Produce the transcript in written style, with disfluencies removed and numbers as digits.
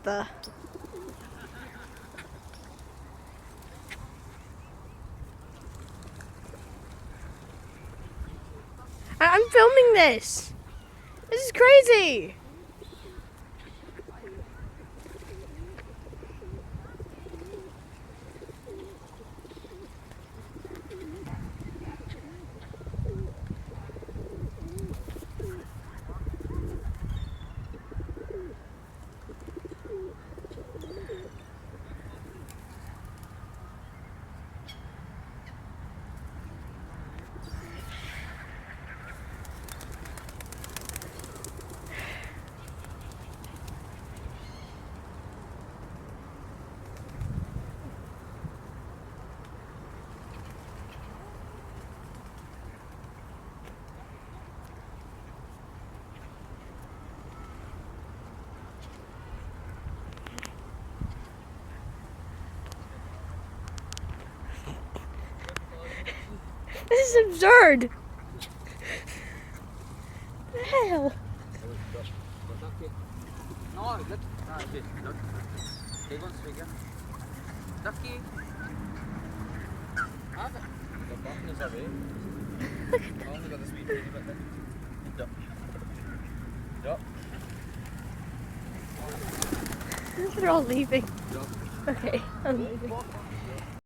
the... I'm filming this. This is crazy. This is absurd. What the hell? They're all leaving. Okay, I'm leaving.